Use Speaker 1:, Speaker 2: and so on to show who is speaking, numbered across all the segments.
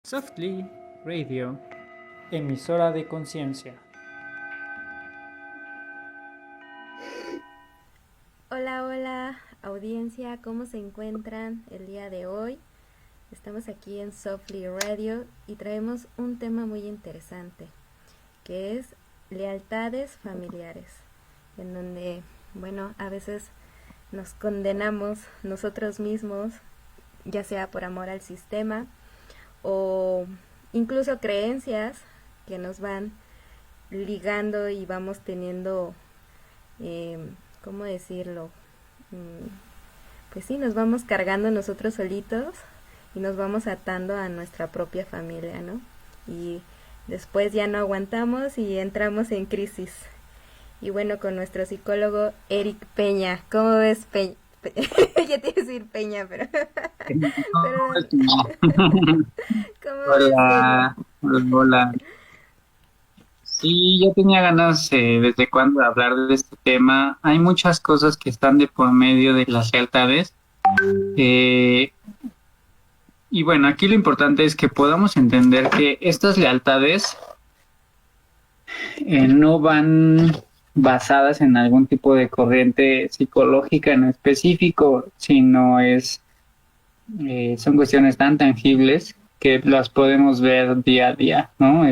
Speaker 1: Softly Radio, emisora de conciencia.
Speaker 2: Hola, hola, audiencia, ¿cómo se encuentran el día de hoy? Estamos aquí en Softly Radio y traemos un tema muy interesante, que es lealtades familiares, en donde, a veces nos condenamos nosotros mismos, ya sea por amor al sistema o incluso creencias que nos van ligando y vamos teniendo, ¿cómo decirlo? Pues sí, nos vamos cargando nosotros solitos y nos vamos atando a nuestra propia familia, ¿no? Y después ya no aguantamos y entramos en crisis. Y bueno, con nuestro psicólogo Eric Peña. ¿Cómo ves, Peña? Ya te iba a decir Peña, pero... pero ¿cómo ves, Peña?
Speaker 3: Hola, hola, hola. Sí, yo tenía ganas desde cuando de hablar de este tema. Hay muchas cosas que están de por medio de las lealtades. eh, y bueno, aquí lo importante es que podamos entender que estas lealtades no van basadas en algún tipo de corriente psicológica en específico, sino son cuestiones tan tangibles que las podemos ver día a día, ¿no?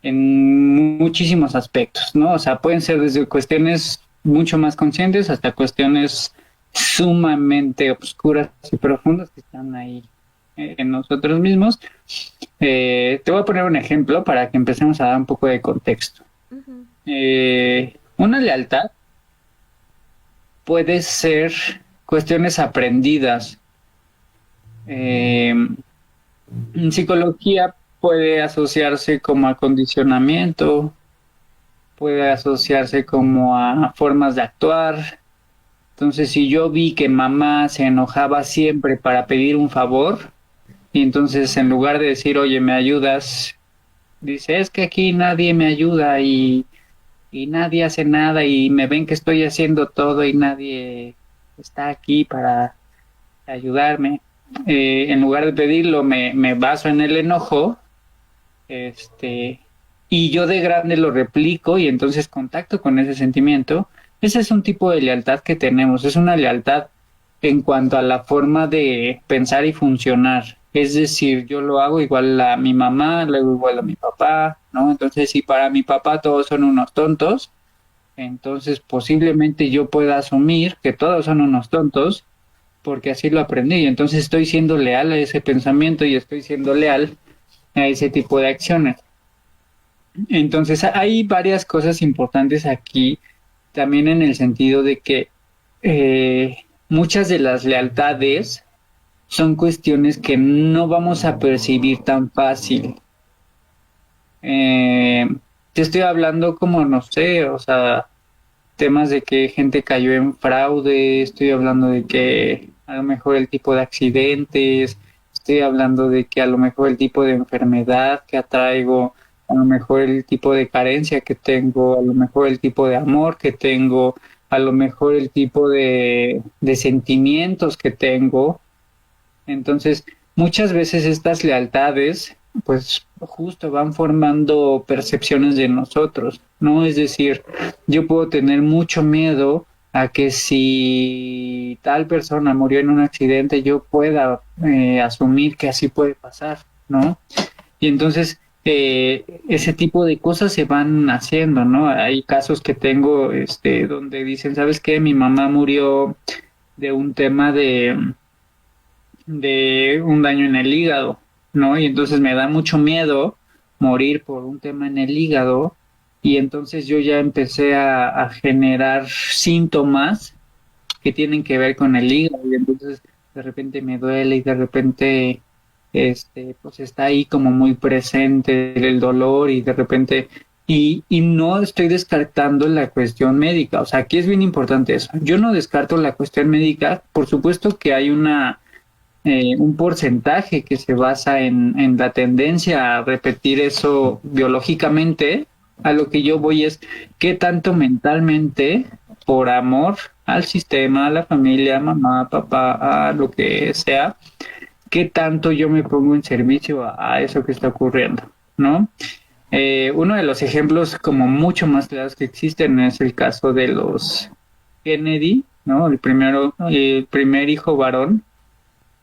Speaker 3: En muchísimos aspectos, ¿no? O sea, pueden ser desde cuestiones mucho más conscientes hasta cuestiones sumamente oscuras y profundas que están ahí en nosotros mismos. Te voy a poner un ejemplo para que empecemos a dar un poco de contexto.
Speaker 2: Uh-huh.
Speaker 3: Una lealtad puede ser cuestiones aprendidas. En psicología puede asociarse como a condicionamiento, puede asociarse como a formas de actuar. Entonces, si yo vi que mamá se enojaba siempre para pedir un favor, y entonces en lugar de decir, oye, ¿me ayudas? Dice, es que aquí nadie me ayuda y nadie hace nada y me ven que estoy haciendo todo y nadie está aquí para ayudarme. En lugar de pedirlo, me baso en el enojo, este, y yo de grande lo replico y entonces contacto con ese sentimiento. Ese es un tipo de lealtad que tenemos, es una lealtad en cuanto a la forma de pensar y funcionar. Es decir, yo lo hago igual a mi mamá, luego igual a mi papá, ¿no? Entonces, si para mi papá todos son unos tontos, entonces posiblemente yo pueda asumir que todos son unos tontos porque así lo aprendí. Y entonces estoy siendo leal a ese pensamiento y estoy siendo leal a ese tipo de acciones. Entonces hay varias cosas importantes aquí, también en el sentido de que muchas de las lealtades son cuestiones que no vamos a percibir tan fácil. Eh, Te estoy hablando como, no sé, o sea, temas de que gente cayó en fraude, estoy hablando de que a lo mejor el tipo de accidentes, estoy hablando de que a lo mejor el tipo de enfermedad que atraigo, a lo mejor el tipo de carencia que tengo, a lo mejor el tipo de amor que tengo, a lo mejor el tipo de sentimientos que tengo. Entonces, muchas veces estas lealtades, pues justo van formando percepciones de nosotros, ¿no? Es decir, yo puedo tener mucho miedo a que si tal persona murió en un accidente, yo pueda asumir que así puede pasar, ¿no? Y entonces ese tipo de cosas se van haciendo, ¿no? Hay casos que tengo, donde dicen, ¿sabes qué? Mi mamá murió de un tema de un daño en el hígado, ¿no? Y entonces me da mucho miedo morir por un tema en el hígado y entonces yo ya empecé a generar síntomas que tienen que ver con el hígado y entonces de repente me duele y de repente pues está ahí como muy presente el dolor y de repente y no estoy descartando la cuestión médica, o sea, aquí es bien importante eso. Yo no descarto la cuestión médica, por supuesto que hay un porcentaje que se basa en la tendencia a repetir eso biológicamente. A lo que yo voy es qué tanto mentalmente, por amor al sistema, a la familia, a mamá, papá, a lo que sea, qué tanto yo me pongo en servicio a eso que está ocurriendo, ¿no? Uno de los ejemplos como mucho más claros que existen es el caso de los Kennedy, ¿no? El primer hijo varón,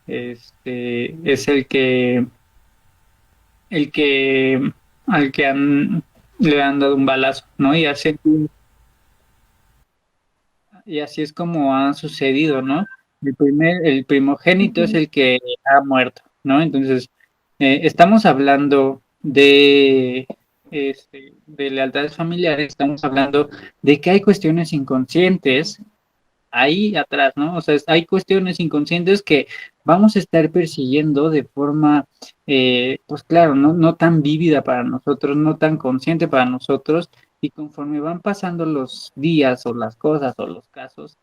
Speaker 3: es el que, al que le han dado un balazo, ¿no? Y así es como ha sucedido, ¿no? El primogénito es
Speaker 2: Ujú.
Speaker 3: el que ha muerto, ¿no? Entonces, estamos hablando de lealtades familiares, estamos hablando de que hay cuestiones inconscientes ahí atrás, ¿no? O sea, hay cuestiones inconscientes que vamos a estar persiguiendo de forma, pues claro, no tan vívida para nosotros, no tan consciente para nosotros, y conforme van pasando los días o las cosas o los casos,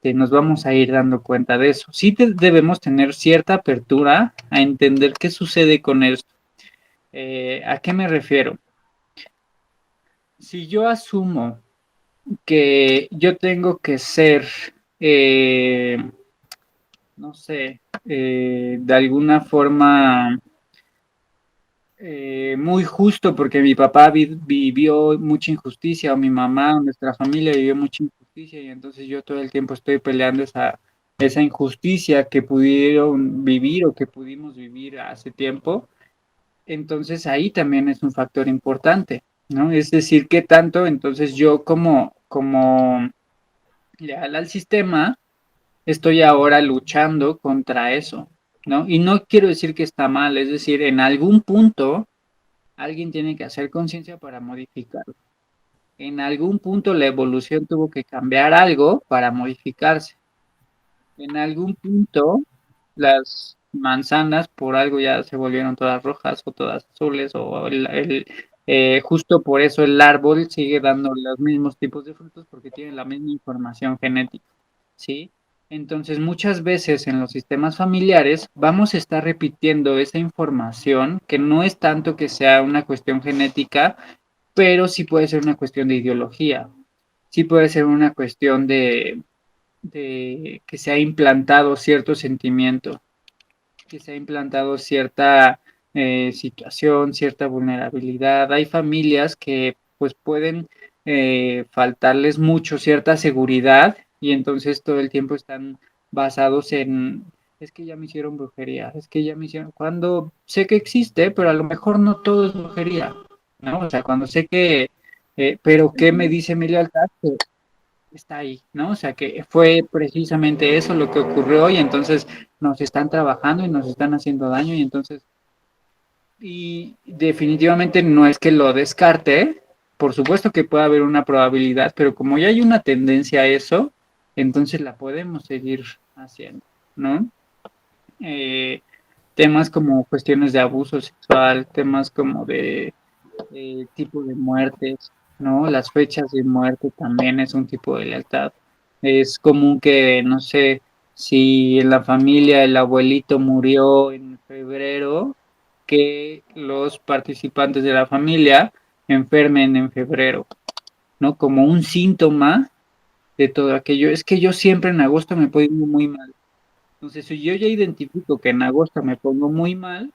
Speaker 3: nos vamos a ir dando cuenta de eso. Sí debemos tener cierta apertura a entender qué sucede con esto. ¿A qué me refiero? Si yo asumo que yo tengo que ser, eh, no sé, de alguna forma muy justo porque mi papá vivió mucha injusticia o mi mamá o nuestra familia vivió mucha injusticia y entonces yo todo el tiempo estoy peleando esa injusticia que pudieron vivir o que pudimos vivir hace tiempo, entonces ahí también es un factor importante, ¿no? Es decir, qué tanto entonces yo como leal al sistema estoy ahora luchando contra eso, ¿no? Y no quiero decir que está mal, es decir, en algún punto alguien tiene que hacer conciencia para modificarlo. En algún punto la evolución tuvo que cambiar algo para modificarse. En algún punto las manzanas por algo ya se volvieron todas rojas o todas azules o justo por eso el árbol sigue dando los mismos tipos de frutos porque tiene la misma información genética. ¿Sí? Entonces, muchas veces en los sistemas familiares vamos a estar repitiendo esa información que no es tanto que sea una cuestión genética, pero sí puede ser una cuestión de ideología, sí puede ser una cuestión de que se ha implantado cierto sentimiento, que se ha implantado cierta situación, cierta vulnerabilidad. Hay familias que pues pueden faltarles mucho cierta seguridad y entonces todo el tiempo están basados en, es que ya me hicieron brujería, es que ya me hicieron, cuando sé que existe, pero a lo mejor no todo es brujería, ¿no? O sea, cuando sé que, pero ¿qué me
Speaker 2: Ujú.
Speaker 3: dice mi lealtad? Que está ahí, ¿no? O sea, que fue precisamente eso lo que ocurrió y entonces nos están trabajando y nos están haciendo daño y entonces, y definitivamente no es que lo descarte, por supuesto que puede haber una probabilidad, pero como ya hay una tendencia a eso, entonces la podemos seguir haciendo, ¿no? Eh, Temas como cuestiones de abuso sexual, temas como de tipo de muertes, ¿no? Las fechas de muerte también es un tipo de lealtad. Es común que, no sé, si en la familia el abuelito murió en febrero, que los participantes de la familia enfermen en febrero, ¿no? Como un síntoma de todo aquello. Es que yo siempre en agosto me pongo muy mal. Entonces, si yo ya identifico que en agosto me pongo muy mal,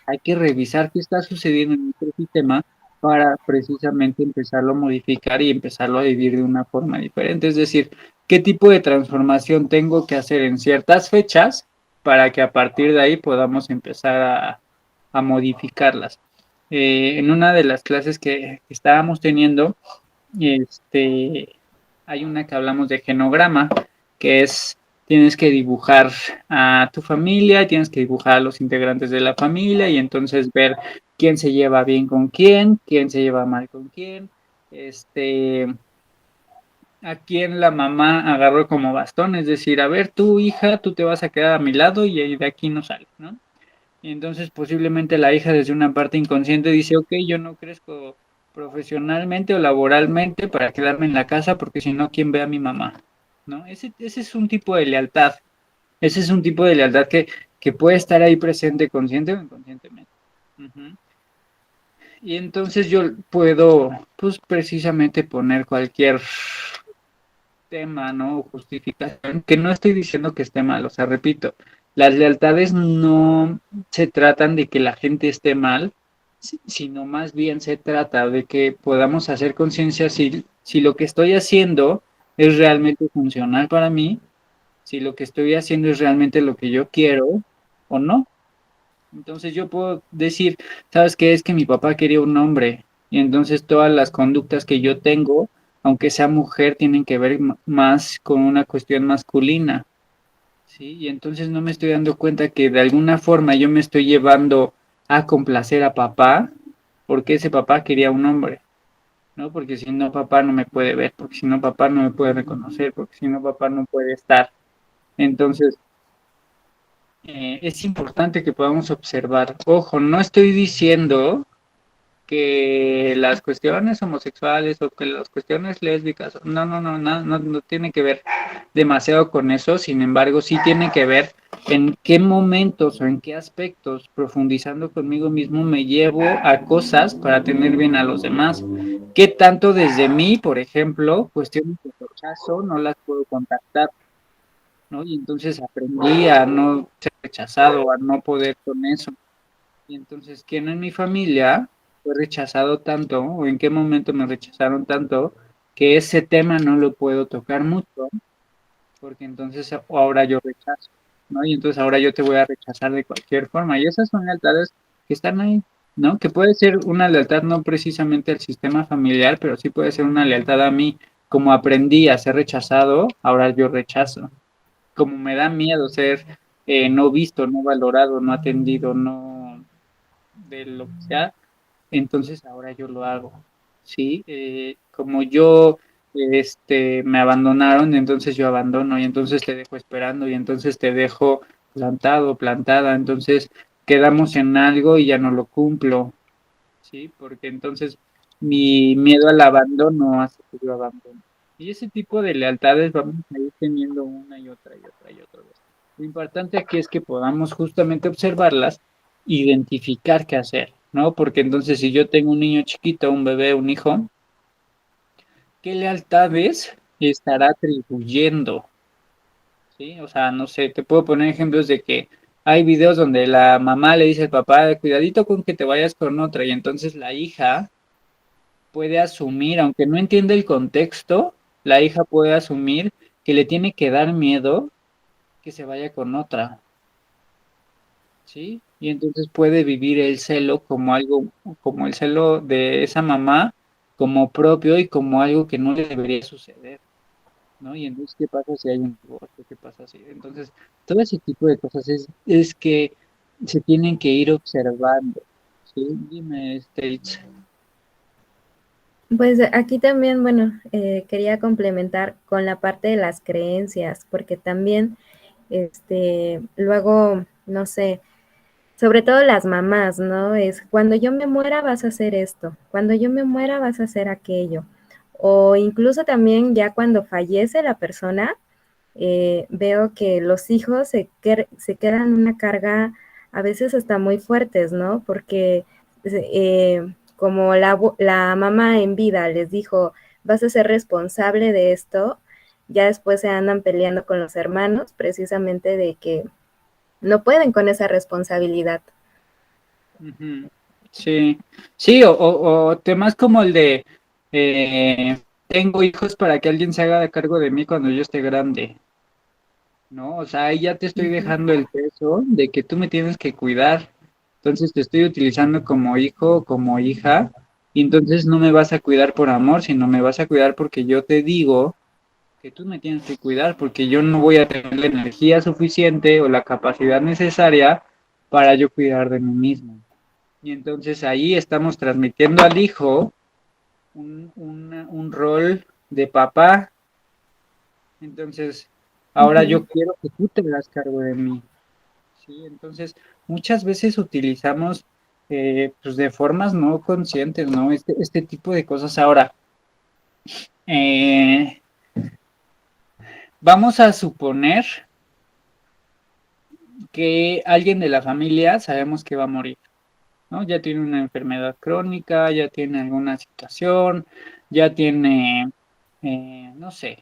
Speaker 3: hay que revisar qué está sucediendo en nuestro sistema para precisamente empezarlo a modificar y empezarlo a vivir de una forma diferente. Es decir, qué tipo de transformación tengo que hacer en ciertas fechas para que a partir de ahí podamos empezar a modificarlas. En una de las clases que estábamos teniendo, este, hay una que hablamos de genograma, que es, tienes que dibujar a tu familia, tienes que dibujar a los integrantes de la familia y entonces ver quién se lleva bien con quién se lleva mal con quién, este, a quién la mamá agarró como bastón, es decir, a ver, tu hija, tú te vas a quedar a mi lado y de aquí no sales, ¿no? Y entonces posiblemente la hija desde una parte inconsciente dice, ok, yo no crezco profesionalmente o laboralmente para quedarme en la casa porque si no, ¿quién ve a mi mamá? ¿No? Ese es un tipo de lealtad. Ese es un tipo de lealtad que puede estar ahí presente consciente o inconscientemente. Ujú. Y entonces yo puedo, pues precisamente poner cualquier tema, ¿no? O justificación, que no estoy diciendo que esté mal, o sea, repito, las lealtades no se tratan de que la gente esté mal, sino más bien se trata de que podamos hacer conciencia si lo que estoy haciendo es realmente funcional para mí, si lo que estoy haciendo es realmente lo que yo quiero o no. Entonces yo puedo decir, ¿sabes qué? Es que mi papá quería un hombre y entonces todas las conductas que yo tengo, aunque sea mujer, tienen que ver más con una cuestión masculina, ¿sí? Y entonces no me estoy dando cuenta que de alguna forma yo me estoy llevando a complacer a papá porque ese papá quería un hombre, ¿no? Porque si no, papá no me puede ver, porque si no, papá no me puede reconocer, porque si no, papá no puede estar. Entonces, es importante que podamos observar. Ojo, no estoy diciendo que las cuestiones homosexuales o que las cuestiones lésbicas, no tiene que ver demasiado con eso, sin embargo, sí tiene que ver en qué momentos o en qué aspectos, profundizando conmigo mismo, me llevo a cosas para tener bien a los demás. ¿Qué tanto desde mí, por ejemplo, cuestiones de rechazo, no las puedo contactar? ¿No? Y entonces aprendí a no ser rechazado, a no poder con eso. Y entonces, ¿quién en mi familia fue rechazado tanto, o en qué momento me rechazaron tanto, que ese tema no lo puedo tocar mucho, porque entonces ahora yo rechazo, ¿no? Y entonces ahora yo te voy a rechazar de cualquier forma. Y esas son lealtades que están ahí, ¿no? Que puede ser una lealtad no precisamente al sistema familiar, pero sí puede ser una lealtad a mí. Como aprendí a ser rechazado, ahora yo rechazo. Como me da miedo ser no visto, no valorado, no atendido, no de lo que sea, entonces ahora yo lo hago, ¿sí? Como yo, me abandonaron, entonces yo abandono y entonces te dejo esperando y entonces te dejo plantado, plantada, entonces quedamos en algo y ya no lo cumplo, ¿sí? Porque entonces mi miedo al abandono hace que yo abandono. Y ese tipo de lealtades vamos a ir teniendo una y otra y otra y otra vez. Lo importante aquí es que podamos justamente observarlas, identificar qué hacer, ¿no? Porque entonces si yo tengo un niño chiquito, un bebé, un hijo, ¿qué lealtades estará atribuyendo? ¿Sí? O sea, no sé, te puedo poner ejemplos de que hay videos donde la mamá le dice al papá, cuidadito con que te vayas con otra, y entonces la hija puede asumir, aunque no entienda el contexto, la hija puede asumir que le tiene que dar miedo que se vaya con otra, ¿sí? Y entonces puede vivir el celo como algo, como el celo de esa mamá, como propio y como algo que no le debería suceder, ¿no? Y entonces, ¿qué pasa si hay un divorcio? ¿Qué pasa si? Entonces, todo ese tipo de cosas es que se tienen que ir observando, ¿sí? Dime, States.
Speaker 2: Pues aquí también, bueno, quería complementar con la parte de las creencias, porque también, luego, no sé, sobre todo las mamás, ¿no? Es cuando yo me muera vas a hacer esto, cuando yo me muera vas a hacer aquello. O incluso también ya cuando fallece la persona, veo que los hijos se quedan una carga a veces hasta muy fuertes, ¿no? Porque como la mamá en vida les dijo, vas a ser responsable de esto, ya después se andan peleando con los hermanos precisamente de que no pueden con esa responsabilidad.
Speaker 3: Ujú. Sí, sí, o temas como el de tengo hijos para que alguien se haga cargo de mí cuando yo esté grande, ¿no? O sea, ahí ya te estoy
Speaker 2: Ujú.
Speaker 3: dejando el peso de que tú me tienes que cuidar. Entonces te estoy utilizando como hijo, como hija, y entonces no me vas a cuidar por amor, sino me vas a cuidar porque yo te digo que tú me tienes que cuidar, porque yo no voy a tener la energía suficiente o la capacidad necesaria para yo cuidar de mí mismo. Y entonces ahí estamos transmitiendo al hijo un rol de papá. Entonces, ahora
Speaker 2: Ujú.
Speaker 3: yo quiero que tú te hagas cargo de mí. ¿Sí? Entonces, muchas veces utilizamos pues de formas no conscientes, ¿no? Este tipo de cosas. Ahora, eh, vamos a suponer que alguien de la familia sabemos que va a morir. ¿No? Ya tiene una enfermedad crónica, ya tiene alguna situación, ya tiene, no sé,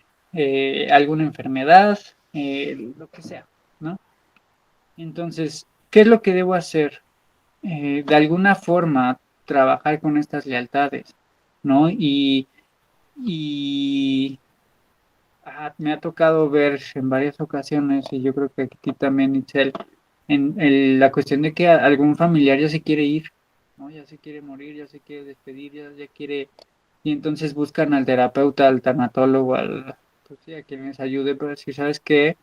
Speaker 3: alguna enfermedad, lo que sea, ¿no? Entonces, ¿qué es lo que debo hacer? De alguna forma, trabajar con estas lealtades, ¿no? Y me ha tocado ver en varias ocasiones, y yo creo que aquí también, Itzel, la cuestión de que algún familiar ya se quiere ir, ¿no? Ya se quiere morir, ya se quiere despedir, ya quiere, y entonces buscan al terapeuta, al tanatólogo, pues sí, a quien les ayude, pero si sabes qué,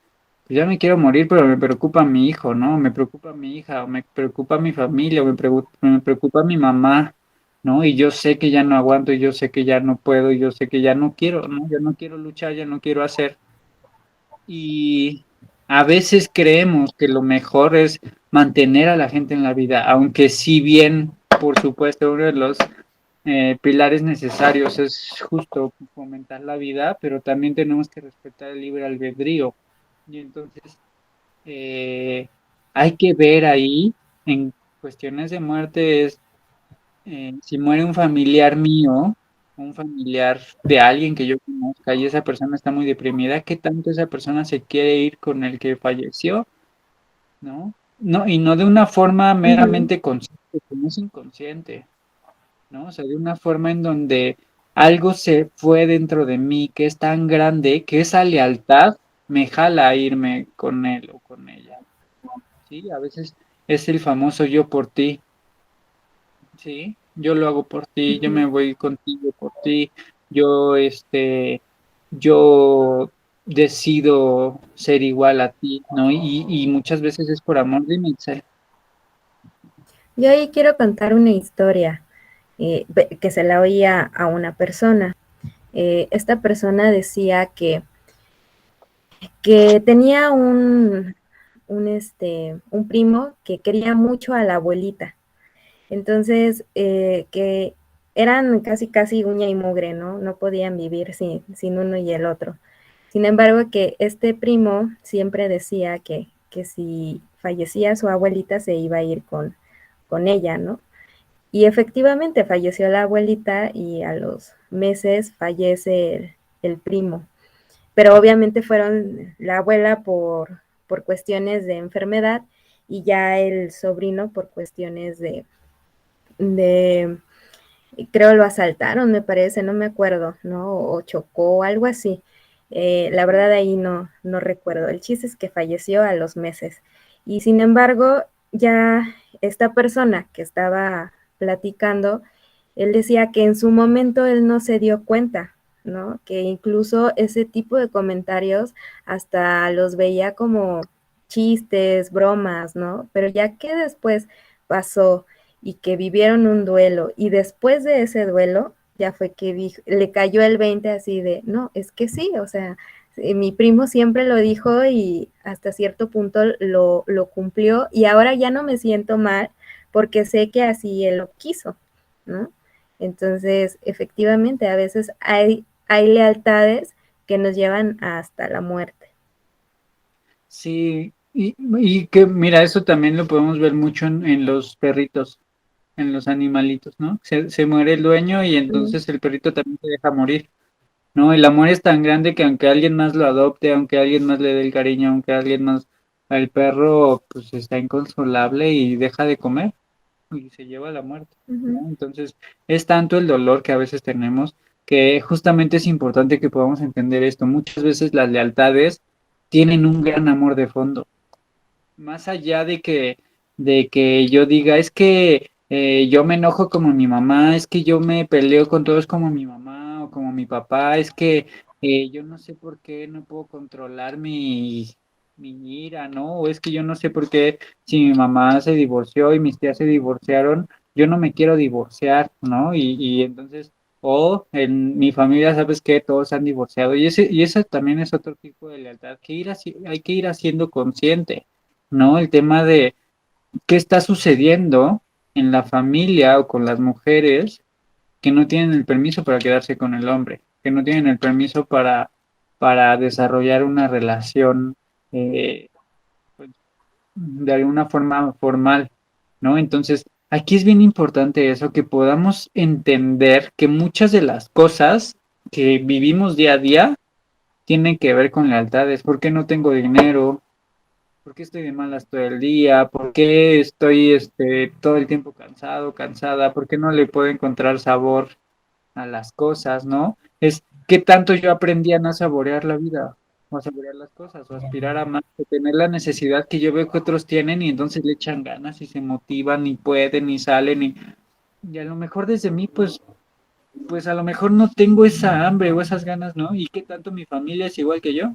Speaker 3: pues ya me quiero morir, pero me preocupa mi hijo, ¿no? Me preocupa mi hija, o me preocupa mi familia, o me preocupa mi mamá, ¿no? Y yo sé que ya no aguanto, y yo sé que ya no puedo, y yo sé que ya no quiero, ¿no? Ya no quiero luchar, ya no quiero hacer. Y a veces creemos que lo mejor es mantener a la gente en la vida, aunque si bien, por supuesto, uno de los pilares necesarios es justo fomentar la vida, pero también tenemos que respetar el libre albedrío. Y entonces eh, hay que ver ahí en cuestiones de muerte es si muere un familiar mío, un familiar de alguien que yo conozca y esa persona está muy deprimida, ¿qué tanto esa persona se quiere ir con el que falleció? ¿No? No, y no de una forma
Speaker 2: Ujú.
Speaker 3: meramente consciente, como es inconsciente, ¿no? O sea, de una forma en donde algo se fue dentro de mí que es tan grande que esa lealtad me jala a irme con él o con ella. Sí, a veces es el famoso yo por ti. Sí, yo lo hago por ti, yo
Speaker 2: Ujú.
Speaker 3: me voy contigo por ti, yo, yo decido ser igual a ti, ¿no? Y muchas veces es por amor de Itzel.
Speaker 2: Yo ahí quiero contar una historia que se la oía a una persona. Esta persona decía que tenía un primo que quería mucho a la abuelita. Entonces, que eran casi, casi uña y mugre, ¿no? No podían vivir sin uno y el otro. Sin embargo, que este primo siempre decía que si fallecía su abuelita se iba a ir con ella, ¿no? Y efectivamente falleció la abuelita y a los meses fallece el primo. Pero obviamente fueron la abuela por cuestiones de enfermedad y ya el sobrino por cuestiones de creo lo asaltaron, me parece, no me acuerdo, ¿no? O chocó, algo así. La verdad ahí no recuerdo. El chiste es que falleció a los meses. Y sin embargo, ya esta persona que estaba platicando, él decía que en su momento él no se dio cuenta, ¿no? Que incluso ese tipo de comentarios hasta los veía como chistes, bromas, ¿no? Pero ya que después pasó y que vivieron un duelo y después de ese duelo ya fue que le cayó el 20 así de, no, es que sí, o sea, mi primo siempre lo dijo y hasta cierto punto lo cumplió y ahora ya no me siento mal porque sé que así él lo quiso, ¿no? Entonces, efectivamente, a veces hay lealtades que nos llevan hasta la muerte.
Speaker 3: Sí, y que mira, eso también lo podemos ver mucho en los perritos, en los animalitos, ¿no? Se muere el dueño y
Speaker 2: Mm.
Speaker 3: entonces el perrito también se deja morir. No, el amor es tan grande que aunque alguien más lo adopte, aunque alguien más le dé el cariño, aunque alguien más, el perro pues está inconsolable y deja de comer y se lleva a la muerte,
Speaker 2: Ujú.
Speaker 3: ¿no? Entonces, es tanto el dolor que a veces tenemos que justamente es importante que podamos entender esto. Muchas veces las lealtades tienen un gran amor de fondo más allá de que yo diga, es que yo me enojo como mi mamá, es que yo me peleo con todos como mi mamá o como mi papá, es que yo no sé por qué no puedo controlar mi ira, ¿no? O es que yo no sé por qué si mi mamá se divorció y mis tías se divorciaron, yo no me quiero divorciar, ¿no? Y entonces, o en mi familia, ¿sabes qué? Todos se han divorciado. Y ese también es otro tipo de lealtad que hay que ir haciendo consciente. ¿No? El tema de qué está sucediendo en la familia o con las mujeres que no tienen el permiso para quedarse con el hombre, que no tienen el permiso para desarrollar una relación eh, pues, de alguna forma formal, ¿no? Entonces, aquí es bien importante eso, que podamos entender que muchas de las cosas que vivimos día a día tienen que ver con lealtades. ¿Por qué no tengo dinero? ¿Por qué estoy de malas todo el día? ¿Por qué estoy todo el tiempo cansado, cansada? ¿Por qué no le puedo encontrar sabor a las cosas, ¿no? Es qué tanto yo aprendí a no saborear la vida, o a saborear las cosas, o aspirar a más, o tener la necesidad que yo veo que otros tienen y entonces le echan ganas y se motivan y pueden y salen y a lo mejor desde mí, pues a lo mejor no tengo esa hambre o esas ganas, ¿no? Y qué tanto mi familia es igual que yo,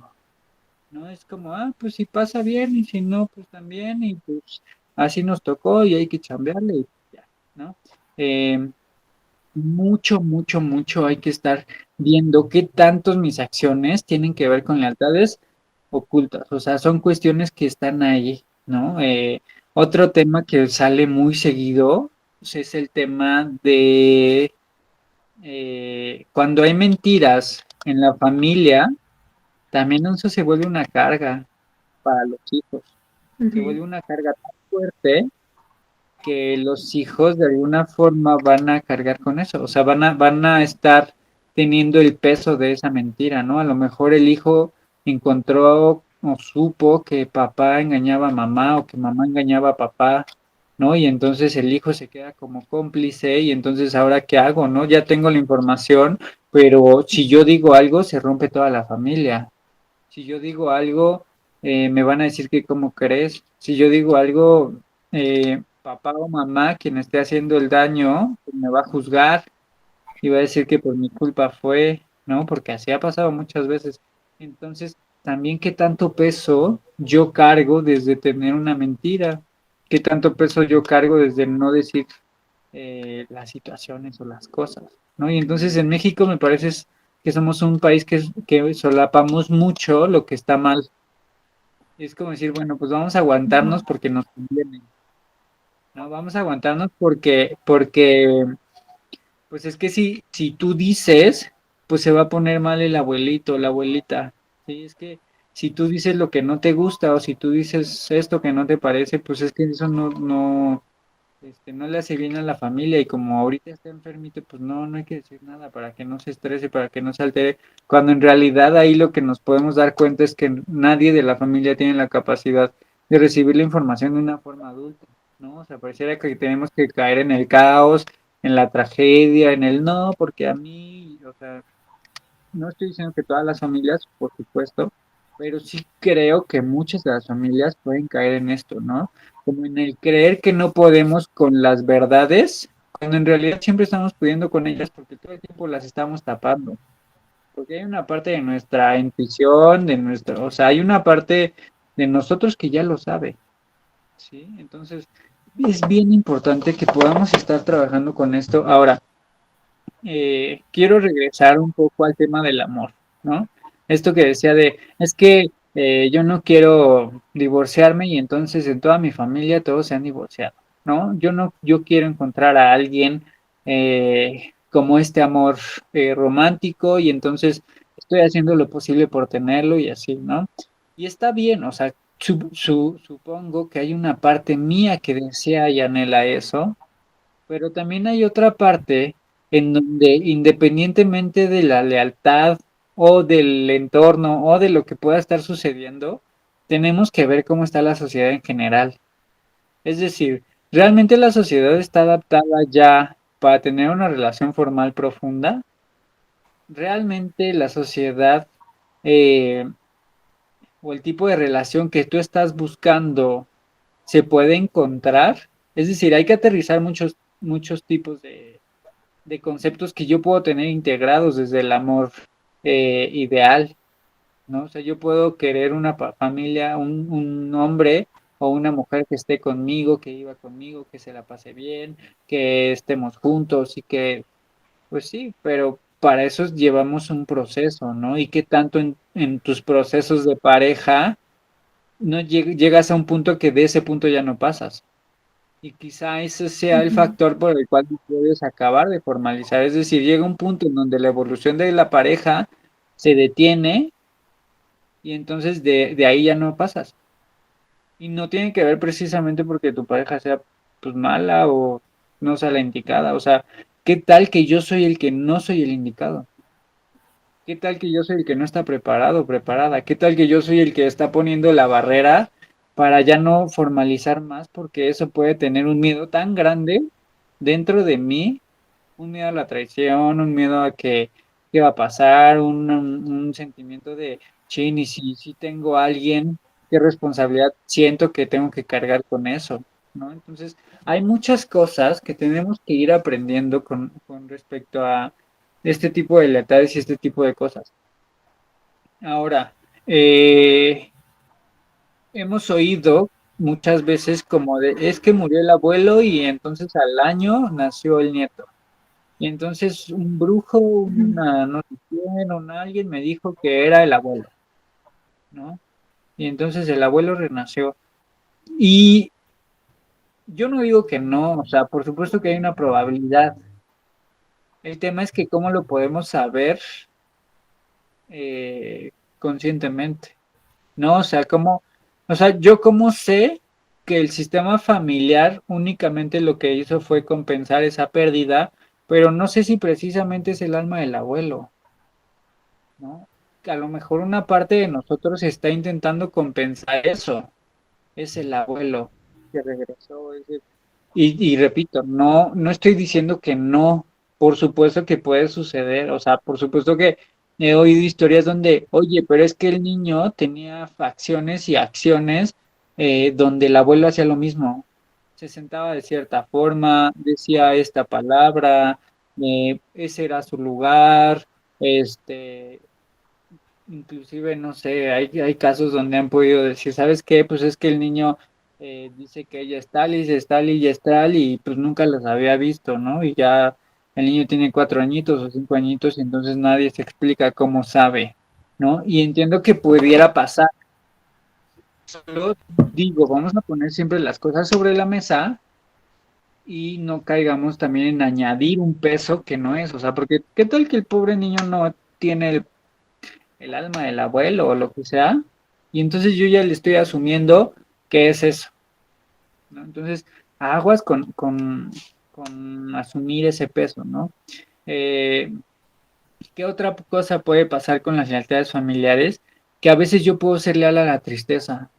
Speaker 3: ¿no? Es como, pues si pasa bien y si no, pues también y pues así nos tocó y hay que chambearle y ya, ¿no? Eh, mucho, mucho, mucho hay que estar viendo qué tantos mis acciones tienen que ver con lealtades ocultas, o sea, son cuestiones que están ahí, ¿no? Otro tema que sale muy seguido pues, es el tema de cuando hay mentiras en la familia, también eso se vuelve una carga para los hijos, se
Speaker 2: Ujú.
Speaker 3: vuelve una carga tan fuerte que los hijos de alguna forma van a cargar con eso, o sea, van a estar teniendo el peso de esa mentira, ¿no? A lo mejor el hijo encontró o supo que papá engañaba a mamá o que mamá engañaba a papá, ¿no? Y entonces el hijo se queda como cómplice y entonces ahora qué hago, ¿no? Ya tengo la información, pero si yo digo algo se rompe toda la familia. Si yo digo algo, me van a decir que cómo crees. Si yo digo algo, papá o mamá, quien esté haciendo el daño, pues me va a juzgar y va a decir que por mi culpa fue, ¿no? Porque así ha pasado muchas veces. Entonces, también qué tanto peso yo cargo desde tener una mentira, qué tanto peso yo cargo desde no decir las situaciones o las cosas, ¿no? Y entonces en México me parece que somos un país que solapamos mucho lo que está mal. Es como decir, bueno, pues vamos a aguantarnos porque nos conviene, ¿no? Vamos a aguantarnos porque pues es que si tú dices, pues se va a poner mal el abuelito, la abuelita. Sí, es que si tú dices lo que no te gusta o si tú dices esto que no te parece, pues es que eso no le hace bien a la familia y como ahorita está enfermito, pues no hay que decir nada para que no se estrese, para que no se altere, cuando en realidad ahí lo que nos podemos dar cuenta es que nadie de la familia tiene la capacidad de recibir la información de una forma adulta, ¿no? O sea, pareciera que tenemos que caer en el caos, en la tragedia, en el no, porque a mí, o sea, no estoy diciendo que todas las familias, por supuesto, pero sí creo que muchas de las familias pueden caer en esto, ¿no? Como en el creer que no podemos con las verdades, cuando en realidad siempre estamos pudiendo con ellas porque todo el tiempo las estamos tapando. Porque hay una parte de nuestra intuición, o sea, hay una parte de nosotros que ya lo sabe, ¿sí? Entonces, es bien importante que podamos estar trabajando con esto. Ahora, quiero regresar un poco al tema del amor, ¿no? Esto que decía es que yo no quiero divorciarme y entonces en toda mi familia todos se han divorciado, ¿no? Yo no, yo quiero encontrar a alguien como este amor romántico y entonces estoy haciendo lo posible por tenerlo y así, ¿no? Y está bien, o sea, supongo que hay una parte mía que desea y anhela eso, pero también hay otra parte en donde independientemente de la lealtad o del entorno o de lo que pueda estar sucediendo, tenemos que ver cómo está la sociedad en general. Es decir, ¿realmente la sociedad está adaptada ya para tener una relación formal profunda? ¿Realmente la sociedad eh, o el tipo de relación que tú estás buscando se puede encontrar? Es decir, hay que aterrizar muchos tipos de conceptos que yo puedo tener integrados desde el amor ideal, ¿no? O sea, yo puedo querer una familia, un hombre o una mujer que esté conmigo, que iba conmigo, que se la pase bien, que estemos juntos y que, pues sí, pero para eso llevamos un proceso, ¿no? Y qué tanto en tus procesos de pareja no llegas a un punto que de ese punto ya no pasas. Y quizá ese sea el
Speaker 2: Ujú.
Speaker 3: factor por el cual no puedes acabar de formalizar. Es decir, llega un punto en donde la evolución de la pareja se detiene y entonces de ahí ya no pasas. Y no tiene que ver precisamente porque tu pareja sea pues mala o no sea la indicada. O sea, ¿qué tal que yo soy el que no soy el indicado? ¿Qué tal que yo soy el que no está preparado, preparada? ¿Qué tal que yo soy el que está poniendo la barrera para ya no formalizar más, porque eso puede tener un miedo tan grande dentro de mí, un miedo a la traición, un miedo a que qué va a pasar, un sentimiento de, chin, y si tengo a alguien, qué responsabilidad siento que tengo que cargar con eso, ¿no? Entonces, hay muchas cosas que tenemos que ir aprendiendo con respecto a este tipo de lealtades y este tipo de cosas. Ahora, hemos oído muchas veces como de, es que murió el abuelo y entonces al año nació el nieto. Y entonces un brujo, una no sé quién, alguien me dijo que era el abuelo, ¿no? Y entonces el abuelo renació. Y yo no digo que no, o sea, por supuesto que hay una probabilidad. El tema es que cómo lo podemos saber conscientemente. No, o sea, yo cómo sé que el sistema familiar únicamente lo que hizo fue compensar esa pérdida, pero no sé si precisamente es el alma del abuelo, ¿no? Que a lo mejor una parte de nosotros está intentando compensar eso, es el abuelo que regresó, y repito, no estoy diciendo que no, por supuesto que puede suceder, o sea, por supuesto que he oído historias donde, oye, pero es que el niño tenía facciones y acciones donde el abuelo hacía lo mismo, se sentaba de cierta forma, decía esta palabra, ese era su lugar, este, inclusive, no sé, hay casos donde han podido decir, ¿sabes qué? Pues es que el niño dice que ella es tal y es tal y es tal y pues nunca los había visto, ¿no? Y ya el niño tiene 4 añitos o 5 añitos y entonces nadie se explica cómo sabe, ¿no? Y entiendo que pudiera pasar. Solo digo, vamos a poner siempre las cosas sobre la mesa y no caigamos también en añadir un peso que no es, o sea, porque ¿qué tal que el pobre niño no tiene el alma del abuelo o lo que sea? Y entonces yo ya le estoy asumiendo que es eso, ¿no? Entonces, aguas con asumir ese peso, ¿no? Eh, ¿Qué otra cosa puede pasar con las lealtades familiares? Que a veces yo puedo ser leal a la tristeza,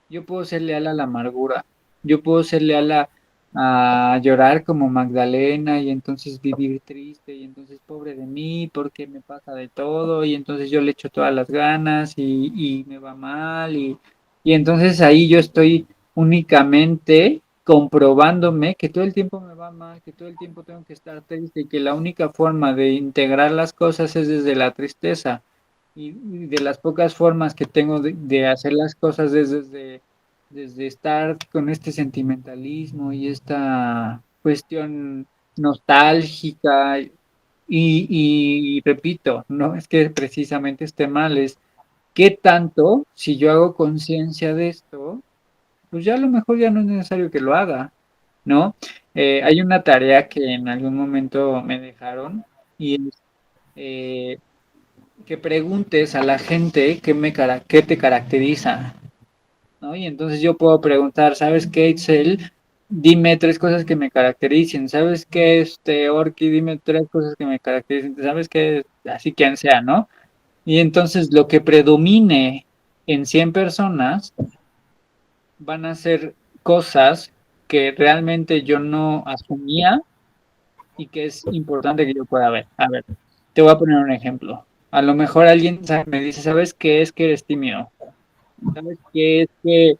Speaker 3: yo puedo ser leal a la amargura, yo puedo ser leal a llorar como Magdalena y entonces vivir triste y entonces pobre de mí porque me pasa de todo y entonces yo le echo todas las ganas y me va mal y entonces ahí yo estoy únicamente comprobándome que todo el tiempo me va mal, que todo el tiempo tengo que estar triste y que la única forma de integrar las cosas es desde la tristeza y de las pocas formas que tengo de hacer las cosas es desde estar con este sentimentalismo y esta cuestión nostálgica y repito, no es que precisamente esté mal, es qué tanto, si yo hago conciencia de esto, pues ya a lo mejor ya no es necesario que lo haga, ¿no? Hay una tarea que en algún momento me dejaron y es eh, que preguntes a la gente qué te caracteriza, ¿no? Y entonces yo puedo preguntar, ¿sabes qué, Itzel? Dime 3 cosas que me caractericen. ¿Sabes qué, Orki? Dime 3 cosas que me caractericen. ¿Sabes qué? Así quien sea, ¿no? Y entonces lo que predomine en 100 personas van a ser cosas que realmente yo no asumía y que es importante que yo pueda ver. A ver, te voy a poner un ejemplo. A lo mejor alguien me dice, ¿sabes qué es que eres tímido? ¿Sabes qué? Es que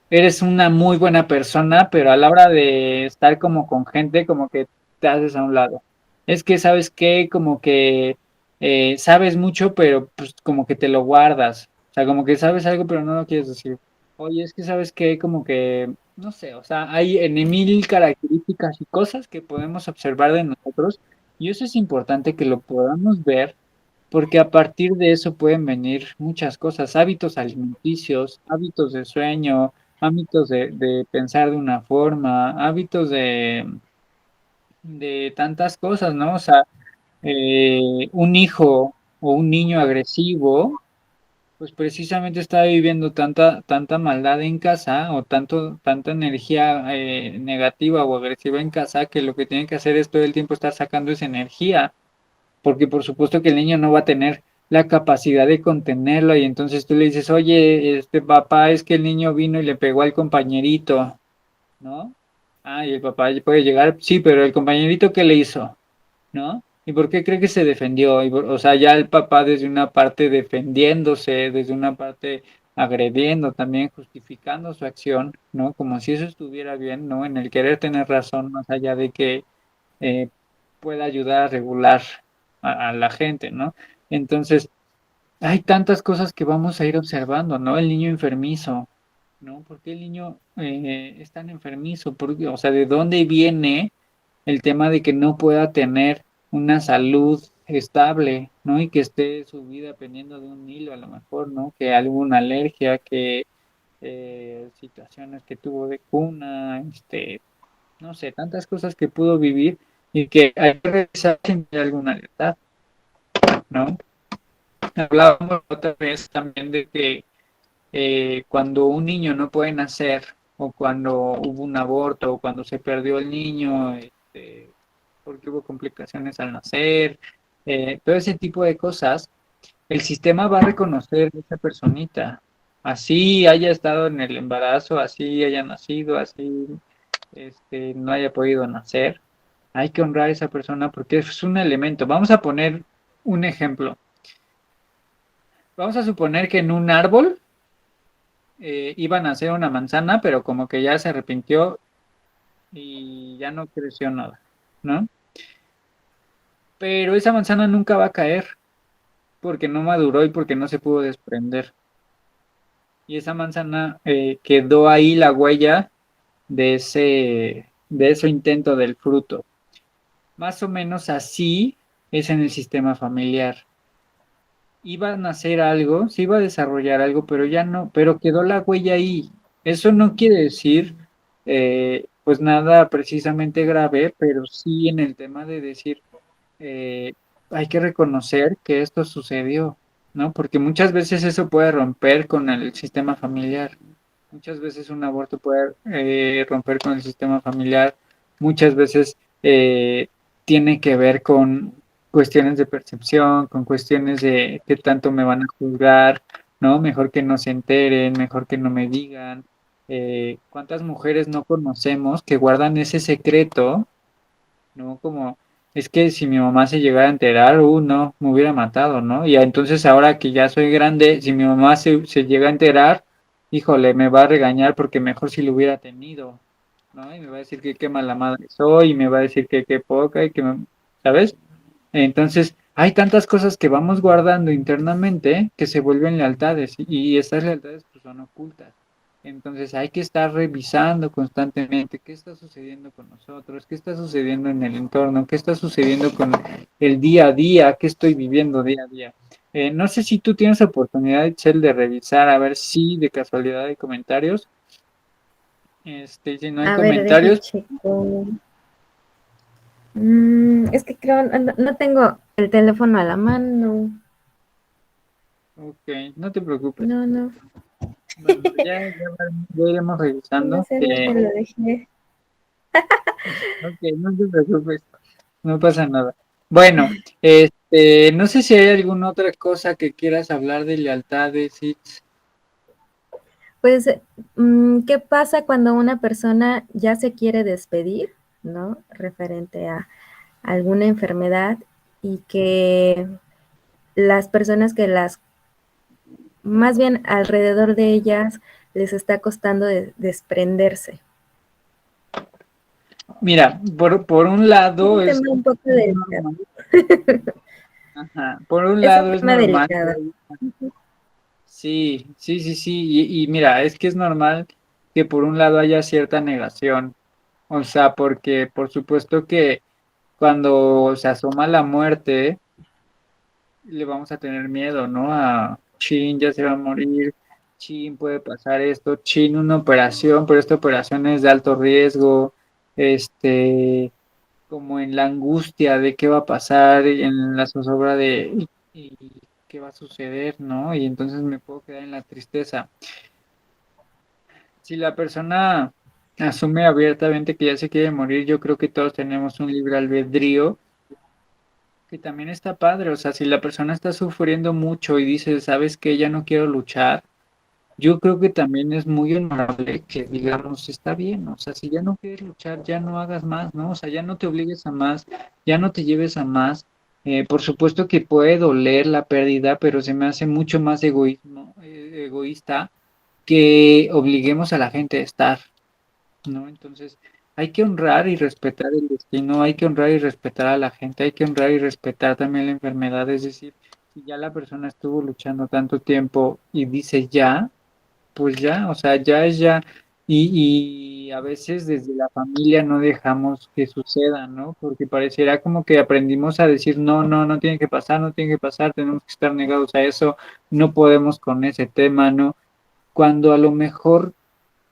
Speaker 3: eres una muy buena persona, pero a la hora de estar como con gente, como que te haces a un lado. Es que, ¿sabes qué? Como que sabes mucho, pero pues como que te lo guardas. O sea, como que sabes algo, pero no lo quieres decir. Oye, es que, ¿sabes qué? Como que, no sé, o sea, hay en mil características y cosas que podemos observar de nosotros, y eso es importante que lo podamos ver porque a partir de eso pueden venir muchas cosas, hábitos alimenticios, hábitos de sueño, hábitos de pensar de una forma, hábitos de tantas cosas, ¿no? O sea, un hijo o un niño agresivo, pues precisamente está viviendo tanta maldad en casa o tanta energía negativa o agresiva en casa que lo que tiene que hacer es todo el tiempo estar sacando esa energía porque por supuesto que el niño no va a tener la capacidad de contenerlo y entonces tú le dices, oye, este papá, es que el niño vino y le pegó al compañerito, ¿no? Ah, y el papá puede llegar, sí, pero el compañerito, ¿qué le hizo? ¿No? ¿Y por qué cree que se defendió? O sea, ya el papá desde una parte defendiéndose, desde una parte agrediendo, también justificando su acción, ¿no? Como si eso estuviera bien, ¿no? En el querer tener razón, más allá de que eh, pueda ayudar a regular a la gente, ¿no? Entonces, hay tantas cosas que vamos a ir observando, ¿no? El niño enfermizo, ¿no? ¿Por qué el niño es tan enfermizo? O sea, ¿de dónde viene el tema de que no pueda tener una salud estable, ¿no? Y que esté su vida pendiendo de un hilo a lo mejor, ¿no? Que alguna alergia, que situaciones que tuvo de cuna, no sé, tantas cosas que pudo vivir y que hay que revisar si hay alguna alerta, ¿no? Hablábamos otra vez también de que cuando un niño no puede nacer o cuando hubo un aborto o cuando se perdió el niño, porque hubo complicaciones al nacer, todo ese tipo de cosas, el sistema va a reconocer a esa personita. Así haya estado en el embarazo, así haya nacido, así no haya podido nacer. Hay que honrar a esa persona porque es un elemento. Vamos a poner un ejemplo. Vamos a suponer que en un árbol iba a nacer una manzana, pero como que ya se arrepintió y ya no creció nada, ¿no? Pero esa manzana nunca va a caer porque no maduró y porque no se pudo desprender. Y esa manzana quedó ahí la huella de ese intento del fruto. Más o menos así es en el sistema familiar. Iba a nacer algo, se iba a desarrollar algo, pero ya no, pero quedó la huella ahí. Eso no quiere decir, pues nada precisamente grave, pero sí en el tema de decir, eh, hay que reconocer que esto sucedió, ¿no? Porque muchas veces eso puede romper con el sistema familiar. Muchas veces un aborto puede romper con el sistema familiar. Muchas veces tiene que ver con cuestiones de percepción, con cuestiones de qué tanto me van a juzgar, ¿no? Mejor que no se enteren, mejor que no me digan. ¿Cuántas mujeres no conocemos que guardan ese secreto, ¿no? Como, es que si mi mamá se llegara a enterar, no, me hubiera matado, ¿no? Y entonces ahora que ya soy grande, si mi mamá se llega a enterar, híjole, me va a regañar porque mejor si lo hubiera tenido, ¿no? Y me va a decir que qué mala madre soy, y me va a decir que qué poca, y que ¿sabes? Entonces, hay tantas cosas que vamos guardando internamente que se vuelven lealtades y estas lealtades pues, son ocultas. Entonces hay que estar revisando constantemente qué está sucediendo con nosotros, qué está sucediendo en el entorno, qué está sucediendo con el día a día, qué estoy viviendo día a día. No sé si tú tienes oportunidad, Itzel, de revisar a ver si de casualidad hay comentarios. Si no hay
Speaker 2: A ver, deje
Speaker 3: comentarios,
Speaker 2: checo. Es que creo, no tengo el teléfono a la mano.
Speaker 3: ok, no te preocupes.
Speaker 2: No, no.
Speaker 3: Bueno, ya iremos
Speaker 2: No
Speaker 3: revisando.
Speaker 2: sé dónde lo dejé.
Speaker 3: Ok, no te preocupes, no pasa nada. Bueno, no sé si hay alguna otra cosa que quieras hablar de lealtades, sí.
Speaker 2: Pues, ¿qué pasa cuando una persona ya se quiere despedir, ¿no? Referente a alguna enfermedad y que las personas que más bien alrededor de ellas les está costando desprenderse.
Speaker 3: Mira, por un
Speaker 2: Es
Speaker 3: lado
Speaker 2: un tema un poco
Speaker 3: es
Speaker 2: delicado.
Speaker 3: normal, ajá, por un
Speaker 2: Es un
Speaker 3: lado es
Speaker 2: tema
Speaker 3: normal,
Speaker 2: delicado.
Speaker 3: sí, sí, sí, sí, y mira, es que es normal que por un lado haya cierta negación, o sea, porque por supuesto que cuando se asoma la muerte, le vamos a tener miedo, ¿no? A chin, ya se va a morir, chin, puede pasar esto, chin, una operación, pero esta operación es de alto riesgo, como en la angustia de qué va a pasar, en la zozobra de y qué va a suceder, ¿no? Y entonces me puedo quedar en la tristeza. Si la persona asume abiertamente que ya se quiere morir, yo creo que todos tenemos un libre albedrío que también está padre, o sea, si la persona está sufriendo mucho y dice, ¿sabes qué? Ya no quiero luchar, yo creo que también es muy honorable que digamos, está bien, o sea, si ya no quieres luchar, ya no hagas más, ¿no? O sea, ya no te obligues a más, ya no te lleves a más. Por supuesto que puede doler la pérdida, pero se me hace mucho más egoísta que obliguemos a la gente a estar, ¿no? Entonces, hay que honrar y respetar el destino, hay que honrar y respetar a la gente, hay que honrar y respetar también la enfermedad, es decir, si ya la persona estuvo luchando tanto tiempo y dice ya, pues ya, o sea, ya es ya. Y a veces desde la familia no dejamos que suceda, ¿no? Porque pareciera como que aprendimos a decir, no, no, no tiene que pasar, no tiene que pasar, tenemos que estar negados a eso, no podemos con ese tema, ¿no? Cuando a lo mejor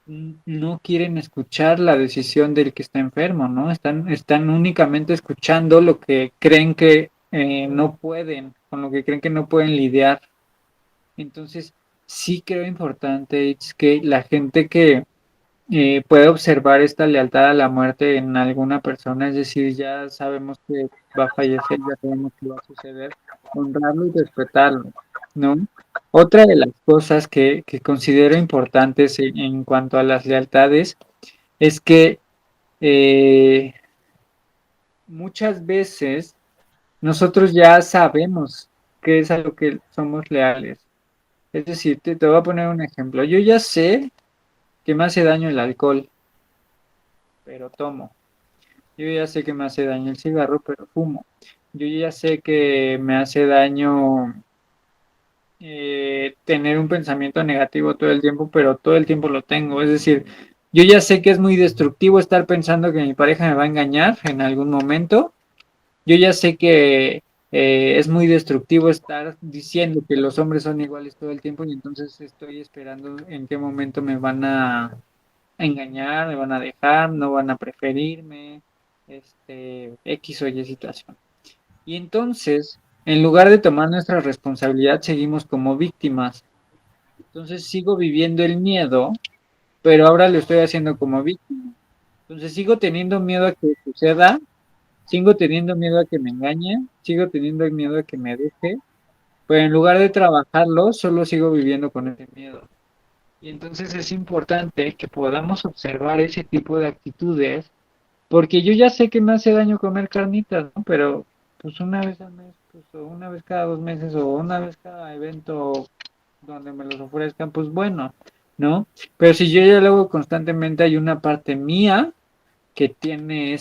Speaker 3: no quieren escuchar la decisión del que está enfermo, ¿no? Están únicamente escuchando lo que creen que no pueden, con lo que creen que no pueden lidiar. Entonces, sí creo importante es que la gente que puede observar esta lealtad a la muerte en alguna persona, es decir, ya sabemos que va a fallecer, ya sabemos que va a suceder, honrarlo y respetarlo, ¿no? Otra de las cosas que considero importantes en cuanto a las lealtades es que eh, muchas veces nosotros ya sabemos qué es a lo que somos leales. Es decir, te voy a poner un ejemplo. Yo ya sé que me hace daño el alcohol, pero tomo. Yo ya sé que me hace daño el cigarro, pero fumo. Yo ya sé que me hace daño tener un pensamiento negativo todo el tiempo, pero todo el tiempo lo tengo. Es decir, yo ya sé que es muy destructivo estar pensando que mi pareja me va a engañar en algún momento. Yo ya sé que es muy destructivo estar diciendo que los hombres son iguales todo el tiempo y entonces estoy esperando en qué momento me van a engañar, me van a dejar, no van a preferirme, X o Y situación. Y entonces, en lugar de tomar nuestra responsabilidad, seguimos como víctimas. Entonces sigo viviendo el miedo, pero ahora lo estoy haciendo como víctima. Entonces sigo teniendo miedo a que suceda, sigo teniendo miedo a que me engañe, sigo teniendo miedo a que me deje, pero en lugar de trabajarlo, solo sigo viviendo con ese miedo. Y entonces es importante que podamos observar ese tipo de actitudes, porque yo ya sé que me hace daño comer carnitas, ¿no? Pero pues una vez al mes, pues, o una vez cada 2 meses, o una vez cada evento donde me los ofrezcan, pues bueno, ¿no? Pero si yo ya lo hago constantemente, hay una parte mía que tiene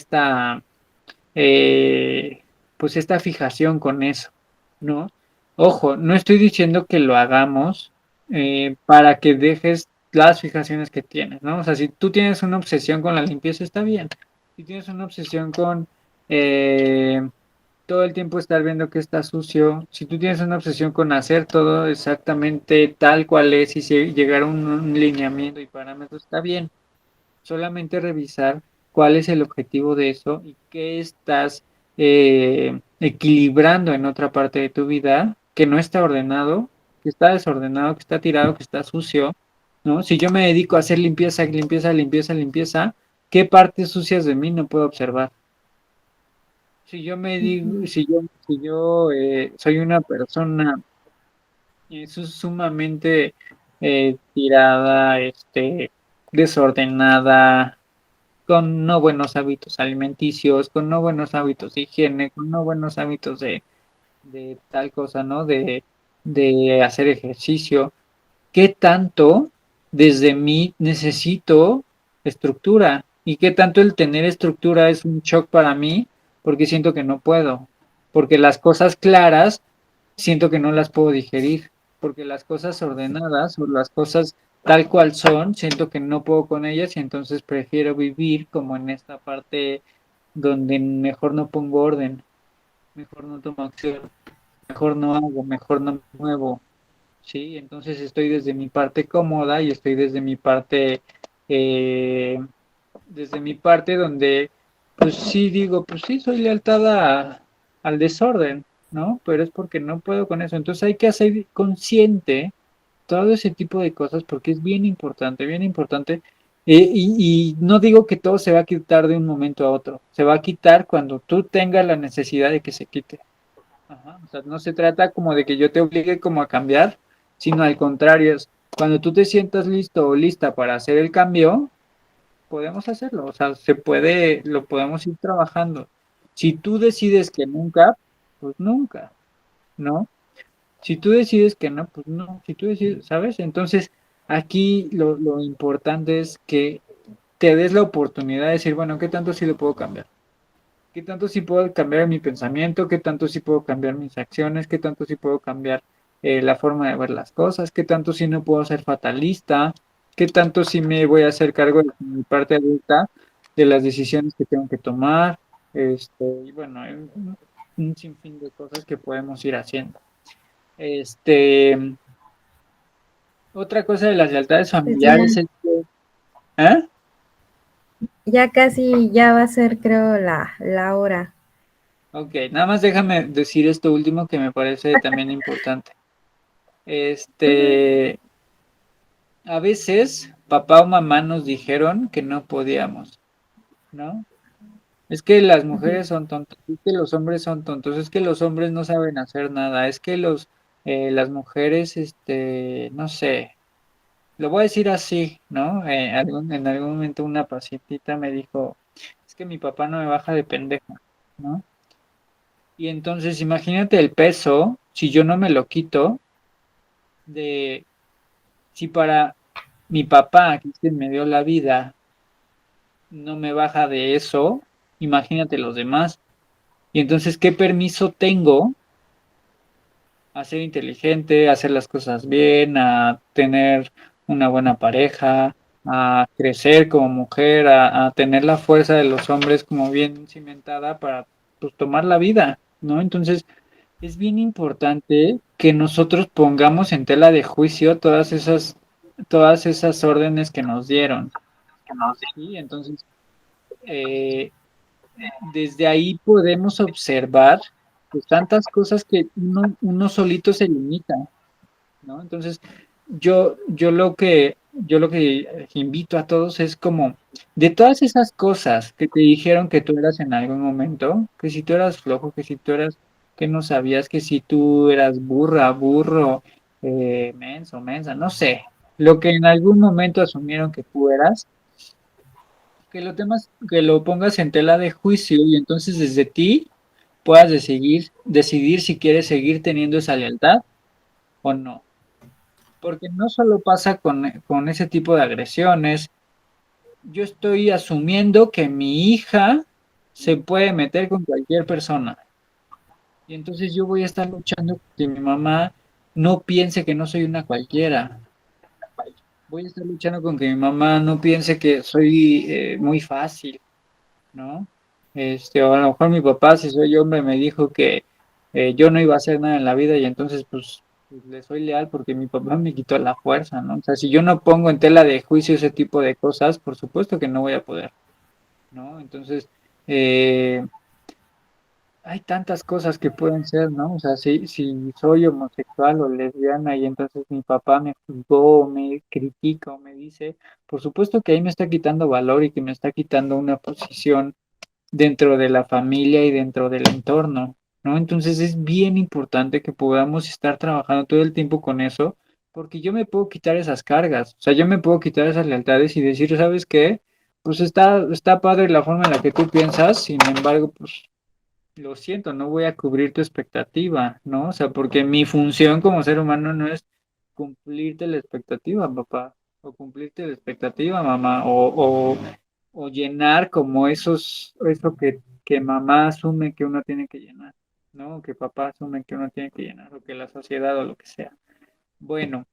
Speaker 3: eh, pues esta fijación con eso, ¿no? Ojo, no estoy diciendo que lo hagamos para que dejes las fijaciones que tienes, ¿no? O sea, si tú tienes una obsesión con la limpieza, está bien. Si tienes una obsesión con eh, todo el tiempo estar viendo que está sucio, si tú tienes una obsesión con hacer todo exactamente tal cual es y si llegar a un lineamiento y parámetros, está bien. Solamente revisar cuál es el objetivo de eso y qué estás equilibrando en otra parte de tu vida que no está ordenado, que está desordenado, que está tirado, que está sucio, ¿no? Si yo me dedico a hacer limpieza, limpieza, limpieza, limpieza, ¿qué partes sucias de mí no puedo observar? Si yo me digo,
Speaker 2: Ujú.
Speaker 3: si yo soy una persona sumamente tirada, desordenada, con no buenos hábitos alimenticios, con no buenos hábitos de higiene, con no buenos hábitos de tal cosa, ¿no? De hacer ejercicio. ¿Qué tanto desde mí necesito estructura? ¿Y qué tanto el tener estructura es un shock para mí? Porque siento que no puedo. Porque las cosas claras siento que no las puedo digerir. Porque las cosas ordenadas o las cosas tal cual son, siento que no puedo con ellas y entonces prefiero vivir como en esta parte donde mejor no pongo orden, mejor no tomo acción, mejor no hago, mejor no me muevo. Sí, entonces estoy desde mi parte cómoda y estoy eh, desde mi parte donde, pues sí digo, pues sí, soy lealtad al desorden, ¿no? Pero es porque no puedo con eso. Entonces hay que hacer consciente todo ese tipo de cosas porque es bien importante, bien importante. Y no digo que todo se va a quitar de un momento a otro, se va a quitar cuando tú tengas la necesidad de que se quite. Ajá, o sea, no se trata como de que yo te obligue como a cambiar, sino al contrario, es cuando tú te sientas listo o lista para hacer el cambio, podemos hacerlo, o sea, se puede, lo podemos ir trabajando. Si tú decides que nunca, pues nunca, ¿no? Si tú decides que no, pues no. Si tú decides, ¿sabes? Entonces, aquí lo importante es que te des la oportunidad de decir, bueno, ¿qué tanto sí lo puedo cambiar? ¿Qué tanto sí puedo cambiar mi pensamiento? ¿Qué tanto sí puedo cambiar mis acciones? ¿Qué tanto sí puedo cambiar la forma de ver las cosas? ¿Qué tanto sí no puedo ser fatalista? ¿Qué tanto sí me voy a hacer cargo de mi parte adulta de las decisiones que tengo que tomar? Y bueno, hay un sinfín de cosas que podemos ir haciendo. Este, Otra cosa de las lealtades
Speaker 2: Pues ya,
Speaker 3: familiares es que, ¿eh?
Speaker 2: ya casi, ya va a ser, creo, la hora.
Speaker 3: Ok, nada más déjame decir esto último que me parece también importante.
Speaker 2: Ujú,
Speaker 3: Este, a veces papá o mamá nos dijeron que no podíamos, ¿no? Es que las
Speaker 2: ujú.
Speaker 3: mujeres son tontas, es que los hombres son tontos, es que los hombres no saben hacer nada, es que las mujeres, no sé, lo voy a decir así, ¿no? En algún momento una pacientita me dijo, es que mi papá no me baja de pendeja, ¿no? Y entonces imagínate el peso, si yo no me lo quito, de si para mi papá, que es quien me dio la vida, no me baja de eso, imagínate los demás. Y entonces, ¿qué permiso tengo a ser inteligente, a hacer las cosas bien, a tener una buena pareja, a crecer como mujer, a tener la fuerza de los hombres como bien cimentada para pues, tomar la vida, ¿no? Entonces, es bien importante que nosotros pongamos en tela de juicio todas esas órdenes que nos dieron, ¿sí? Entonces, eh, desde ahí podemos observar pues, tantas cosas que uno solito se limita, ¿no? Entonces, yo lo que invito a todos es como, de todas esas cosas que te dijeron que tú eras en algún momento, que si tú eras flojo, que si tú eras, que no sabías, que si tú eras burra, burro, menso, mensa, no sé, lo que en algún momento asumieron que tú eras, que lo pongas en tela de juicio y entonces desde ti puedas decidir si quieres seguir teniendo esa lealtad o no. Porque no solo pasa con ese tipo de agresiones, yo estoy asumiendo que mi hija se puede meter con cualquier persona. Y entonces yo voy a estar luchando que mi mamá no piense que no soy una cualquiera. Voy a estar luchando con que mi mamá no piense que soy muy fácil, ¿no? O a lo mejor mi papá, si soy hombre, me dijo que yo no iba a hacer nada en la vida y entonces pues, le soy leal porque mi papá me quitó la fuerza, ¿no? O sea, si yo no pongo en tela de juicio ese tipo de cosas, por supuesto que no voy a poder, ¿no? Entonces, eh, hay tantas cosas que pueden ser, ¿no? O sea, si soy homosexual o lesbiana y entonces mi papá me juzgó, o me critica o me dice, por supuesto que ahí me está quitando valor y que me está quitando una posición dentro de la familia y dentro del entorno, ¿no? Entonces es bien importante que podamos estar trabajando todo el tiempo con eso, porque yo me puedo quitar esas cargas, o sea, yo me puedo quitar esas lealtades y decir, ¿sabes qué? Pues está padre la forma en la que tú piensas, sin embargo, pues lo siento, no voy a cubrir tu expectativa, ¿no? O sea, porque mi función como ser humano no es cumplirte la expectativa, papá, o cumplirte la expectativa, mamá, o llenar como eso que mamá asume que uno tiene que llenar, ¿no? O que papá asume que uno tiene que llenar, o que la sociedad o lo que sea. Bueno,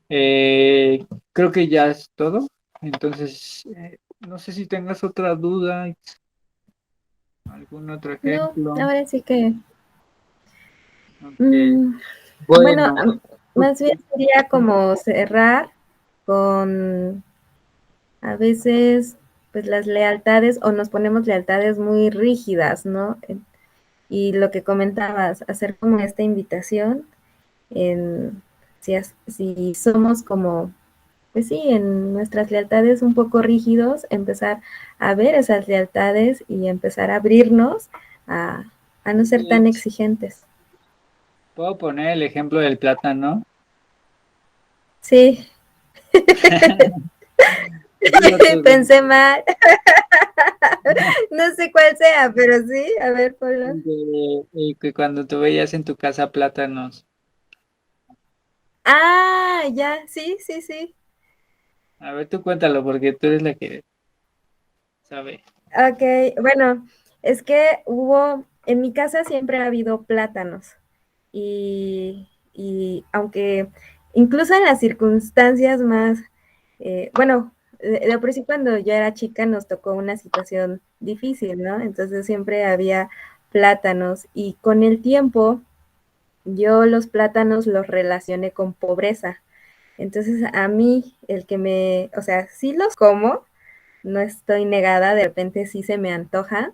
Speaker 3: creo que ya es todo. Entonces, no sé si tengas otra duda, algún otro
Speaker 2: No,
Speaker 3: ejemplo.
Speaker 2: ahora sí que,
Speaker 3: Ok,
Speaker 2: mm, bueno,
Speaker 3: bueno,
Speaker 2: más bien sería como cerrar con a veces pues las lealtades o nos ponemos lealtades muy rígidas, ¿no? Y lo que comentabas, hacer como esta invitación en si somos como, pues sí, en nuestras lealtades un poco rígidos, empezar a ver esas lealtades y empezar a abrirnos a, a no ser tan
Speaker 3: es-
Speaker 2: exigentes.
Speaker 3: ¿Puedo poner el ejemplo del plátano?
Speaker 2: Sí,
Speaker 3: Dilo tú, dilo
Speaker 2: pensé
Speaker 3: tú.
Speaker 2: mal. No sé cuál sea, pero sí, a ver, ponlo.
Speaker 3: Que cuando tú veías en tu casa plátanos.
Speaker 2: Ah, ya, sí, sí, sí.
Speaker 3: A ver, tú cuéntalo, porque tú eres la que sabe.
Speaker 2: Ok, bueno, es que en mi casa siempre ha habido plátanos y aunque incluso en las circunstancias más, bueno, de por sí cuando yo era chica nos tocó una situación difícil, ¿no? Entonces siempre había plátanos y con el tiempo yo los plátanos los relacioné con pobreza. Entonces a mí o sea, sí los como, no estoy negada, de repente sí se me antoja,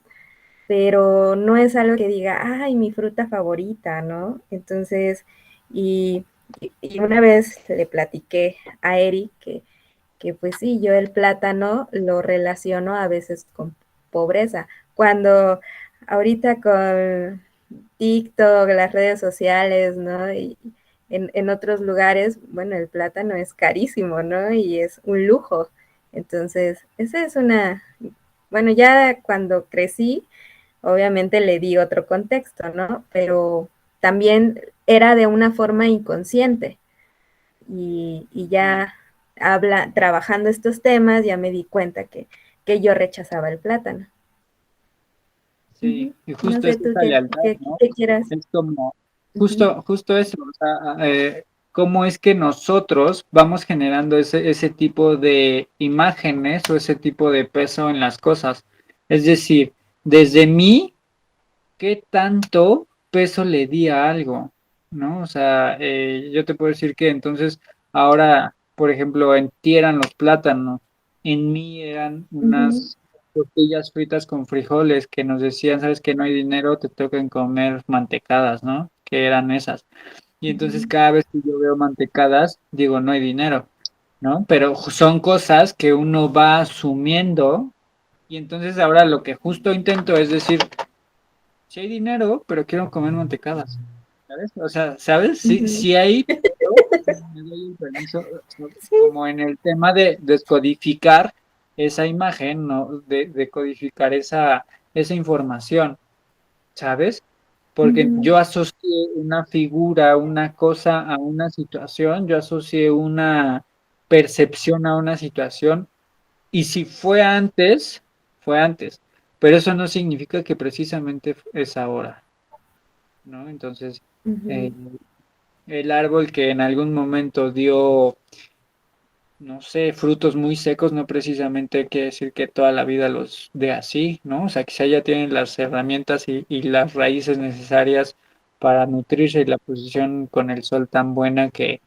Speaker 2: pero no es algo que diga, ay, mi fruta favorita, ¿no? Entonces, y, y una vez le platiqué a Eric que pues sí, yo el plátano lo relaciono a veces con pobreza. Cuando ahorita con TikTok, las redes sociales, ¿no? Y en otros lugares, bueno, el plátano es carísimo, ¿no? Y es un lujo. Entonces, esa es bueno, ya cuando crecí, obviamente le di otro contexto, ¿no? Pero también era de una forma inconsciente y ya trabajando estos temas, ya me di cuenta que yo rechazaba el plátano.
Speaker 3: Sí,
Speaker 2: Ujú.
Speaker 3: y
Speaker 2: No
Speaker 3: justo
Speaker 2: sé
Speaker 3: es
Speaker 2: tú
Speaker 3: esa lealtad, ¿no?
Speaker 2: qué quieras.
Speaker 3: Es como,
Speaker 2: Ujú,
Speaker 3: justo eso, o sea, cómo es que nosotros vamos generando ese tipo de imágenes o ese tipo de peso en las cosas. Es decir, desde mí, ¿qué tanto peso le di a algo? ¿No? O sea, yo te puedo decir que entonces ahora, por ejemplo, en ti eran los plátanos, en mí eran
Speaker 2: ujú,
Speaker 3: unas tortillas fritas con frijoles que nos decían, sabes que no hay dinero, te tocan comer mantecadas, ¿no? Que eran esas. Y entonces
Speaker 2: ujú.
Speaker 3: cada vez que yo veo mantecadas, digo, no hay dinero, ¿no? Pero son cosas que uno va asumiendo y entonces ahora lo que justo intento es decir, si hay dinero, pero quiero comer mantecadas, ¿sabes? O sea, ¿sabes? Sí,
Speaker 2: Ujú.
Speaker 3: sí hay, pero me doy el permiso,
Speaker 2: Sí.
Speaker 3: como en el tema de descodificar esa imagen, ¿no? De codificar esa información, ¿sabes? Porque
Speaker 2: Ujú,
Speaker 3: yo asocié una figura, una cosa a una situación, yo asocié una percepción a una situación, y si fue antes, pero eso no significa que precisamente es ahora, ¿no? Entonces,
Speaker 2: ujú.
Speaker 3: eh, el árbol que en algún momento dio, no sé, frutos muy secos, no precisamente quiere decir que toda la vida los dé así, ¿no? O sea, quizá ya tienen las herramientas y las raíces necesarias para nutrirse y la posición con el sol tan buena que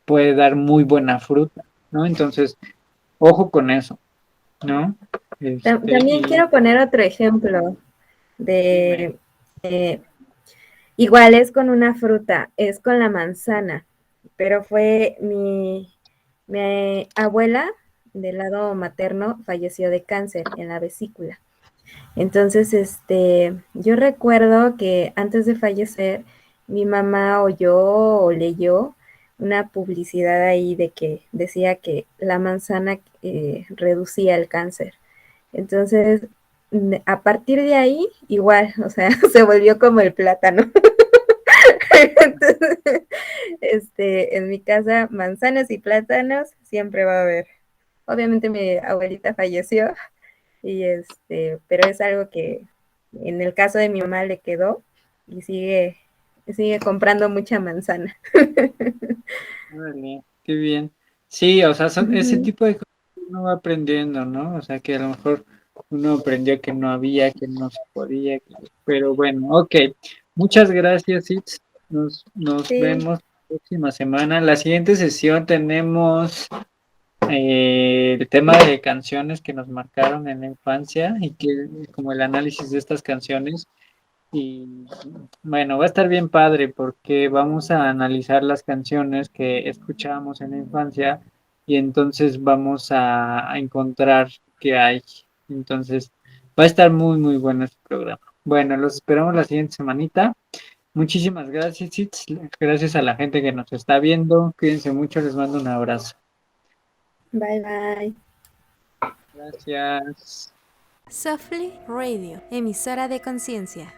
Speaker 3: puede dar muy buena fruta, ¿no? Entonces, ojo con eso, ¿no?
Speaker 2: También
Speaker 3: Y
Speaker 2: quiero poner otro ejemplo
Speaker 3: dime.
Speaker 2: de, eh, igual es con una fruta, es con la manzana, pero fue mi abuela del lado materno falleció de cáncer en la vesícula. Entonces, yo recuerdo que antes de fallecer, mi mamá oyó o leyó una publicidad ahí de que decía que la manzana reducía el cáncer. Entonces, a partir de ahí, igual, o sea, se volvió como el plátano. Entonces, en mi casa, manzanas y plátanos siempre va a haber. Obviamente mi abuelita falleció, pero es algo que en el caso de mi mamá le quedó y sigue comprando mucha manzana.
Speaker 3: Órale, qué bien. Sí, o sea, son ese
Speaker 2: Ujú.
Speaker 3: tipo de cosas que uno va aprendiendo, ¿no? O sea, que a lo mejor uno aprendió que no había, que no se podía, pero bueno, ok. Muchas gracias, Itz. Nos
Speaker 2: Sí,
Speaker 3: vemos la próxima semana. La siguiente sesión tenemos el tema de canciones que nos marcaron en la infancia y que como el análisis de estas canciones. Y bueno, va a estar bien padre porque vamos a analizar las canciones que escuchábamos en la infancia y entonces vamos a encontrar qué hay. Entonces va a estar muy, muy bueno este programa. Bueno, los esperamos la siguiente semanita. Muchísimas gracias, Itz. Gracias a la gente que nos está viendo. Cuídense mucho, les mando un abrazo.
Speaker 2: Bye bye.
Speaker 3: Gracias.
Speaker 2: Softly Radio, emisora de conciencia.